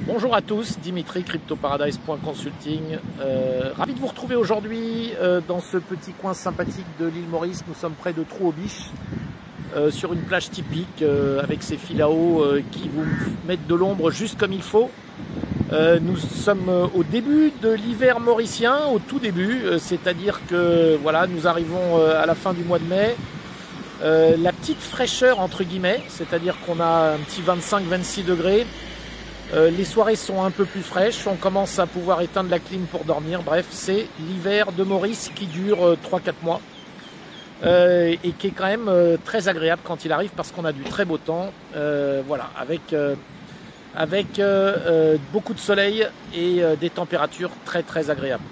Bonjour à tous, Dimitri, CryptoParadise.consulting. Ravi de vous retrouver aujourd'hui dans ce petit coin sympathique de l'île Maurice. Nous sommes près de Trou-aux-Biches, sur une plage typique avec ces fils à eau qui vous mettent de l'ombre juste comme il faut. Nous sommes au début de l'hiver mauricien, au tout début, c'est-à-dire que voilà, nous arrivons à la fin du mois de mai. La petite fraîcheur entre guillemets, c'est-à-dire qu'on a un petit 25-26 degrés. Les soirées sont un peu plus fraîches, on commence à pouvoir éteindre la clim pour dormir. Bref, c'est l'hiver de Maurice qui dure 3-4 mois et qui est quand même très agréable quand il arrive parce qu'on a du très beau temps, voilà, avec beaucoup de soleil et des températures très agréables.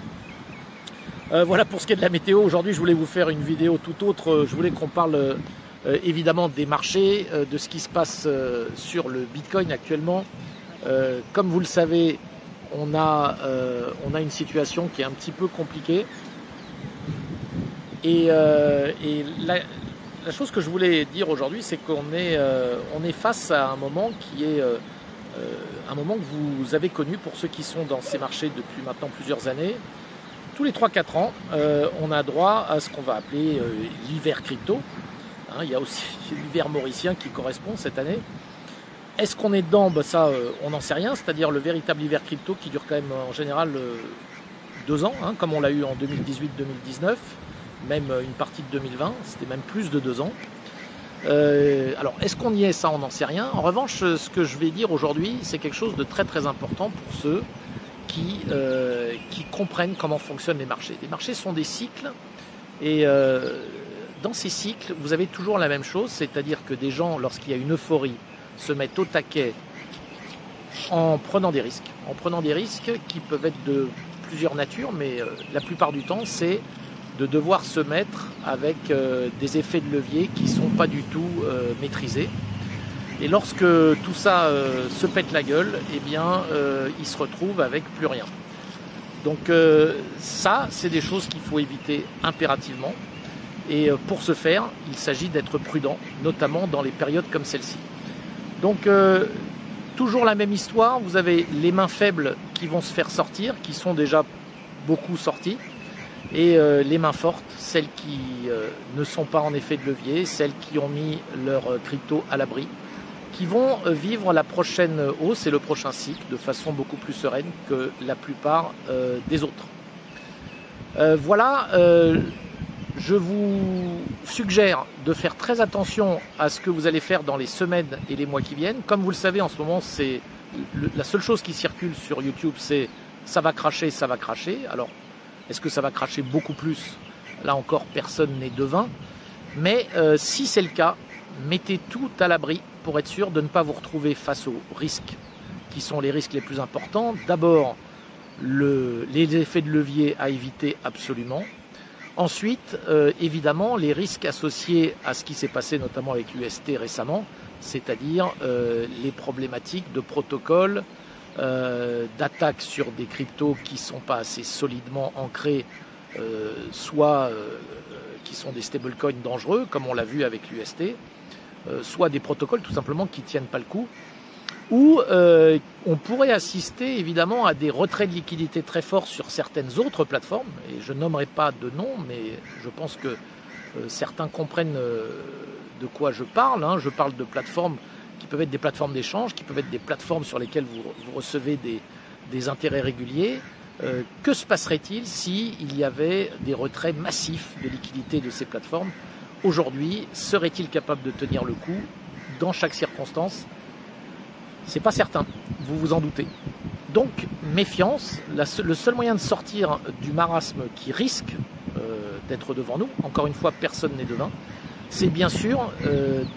Voilà pour ce qui est de la météo. Aujourd'hui, je voulais vous faire une vidéo tout autre. Je voulais qu'on parle évidemment des marchés, de ce qui se passe sur le Bitcoin actuellement. Comme vous le savez, on a une situation qui est un petit peu compliquée. Et la chose que je voulais dire aujourd'hui, c'est qu'on est face à un moment qui est un moment que vous avez connu pour ceux qui sont dans ces marchés depuis maintenant plusieurs années. Tous les 3-4 ans, on a droit à ce qu'on va appeler l'hiver crypto. Il y a aussi l'hiver mauricien qui correspond cette année. Est-ce qu'on est dedans? Ça, on n'en sait rien. C'est-à-dire le véritable hiver crypto qui dure quand même en général 2 ans, comme on l'a eu en 2018-2019, même une partie de 2020, c'était même plus de 2 ans. Alors, est-ce qu'on y est? Ça, on n'en sait rien. En revanche, ce que je vais dire aujourd'hui, c'est quelque chose de très important pour ceux qui comprennent comment fonctionnent les marchés. Les marchés sont des cycles et dans ces cycles, vous avez toujours la même chose, c'est-à-dire que des gens, lorsqu'il y a une euphorie, se mettent au taquet en prenant des risques qui peuvent être de plusieurs natures, mais la plupart du temps, c'est de devoir se mettre avec des effets de levier qui ne sont pas du tout maîtrisés. Et lorsque tout ça se pète la gueule, eh bien, ils se retrouvent avec plus rien. Donc ça, c'est des choses qu'il faut éviter impérativement. Et pour ce faire, il s'agit d'être prudent, notamment dans les périodes comme celle-ci. Donc, toujours la même histoire, vous avez les mains faibles qui vont se faire sortir, qui sont déjà beaucoup sorties, et les mains fortes, celles qui ne sont pas en effet de levier, celles qui ont mis leur crypto à l'abri, qui vont vivre la prochaine hausse et le prochain cycle de façon beaucoup plus sereine que la plupart des autres. Voilà. Je vous suggère de faire très attention à ce que vous allez faire dans les semaines et les mois qui viennent. Comme vous le savez, en ce moment, c'est la seule chose qui circule sur YouTube, c'est ça va cracher, ça va cracher. Alors, est-ce que ça va cracher beaucoup plus? Là encore, personne n'est devin. Mais si c'est le cas, mettez tout à l'abri pour être sûr de ne pas vous retrouver face aux risques qui sont les risques les plus importants. D'abord, les effets de levier à éviter absolument. Ensuite, évidemment, les risques associés à ce qui s'est passé notamment avec l'UST récemment, c'est-à-dire les problématiques de protocole, d'attaques sur des cryptos qui ne sont pas assez solidement ancrés, soit qui sont des stablecoins dangereux, comme on l'a vu avec l'UST, soit des protocoles tout simplement qui ne tiennent pas le coup, où on pourrait assister évidemment à des retraits de liquidités très forts sur certaines autres plateformes, et je nommerai pas de nom, mais je pense que certains comprennent de quoi je parle. Je parle de plateformes qui peuvent être des plateformes d'échange, qui peuvent être des plateformes sur lesquelles vous recevez des intérêts réguliers. Que se passerait-il s'il y avait des retraits massifs de liquidités de ces plateformes? Aujourd'hui, serait-il capable de tenir le coup dans chaque circonstance? C'est pas certain, vous vous en doutez. Donc, méfiance, le seul moyen de sortir du marasme qui risque d'être devant nous, encore une fois, personne n'est devin, c'est bien sûr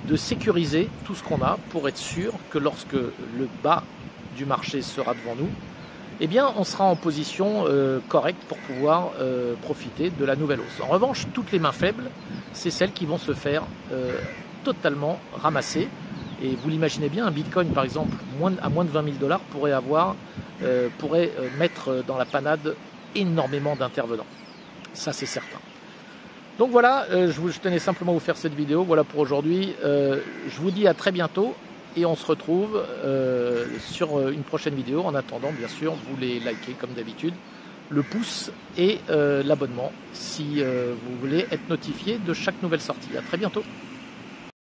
de sécuriser tout ce qu'on a pour être sûr que lorsque le bas du marché sera devant nous, eh bien, on sera en position correcte pour pouvoir profiter de la nouvelle hausse. En revanche, toutes les mains faibles, c'est celles qui vont se faire totalement ramasser. Et vous l'imaginez bien, un bitcoin par exemple à moins de 20 000 $, pourrait mettre dans la panade énormément d'intervenants. Ça c'est certain. Donc voilà, je tenais simplement à vous faire cette vidéo. Voilà pour aujourd'hui. Je vous dis à très bientôt. et on se retrouve sur une prochaine vidéo. En attendant, bien sûr, vous les likez comme d'habitude, le pouce et l'abonnement si vous voulez être notifié de chaque nouvelle sortie. À très bientôt.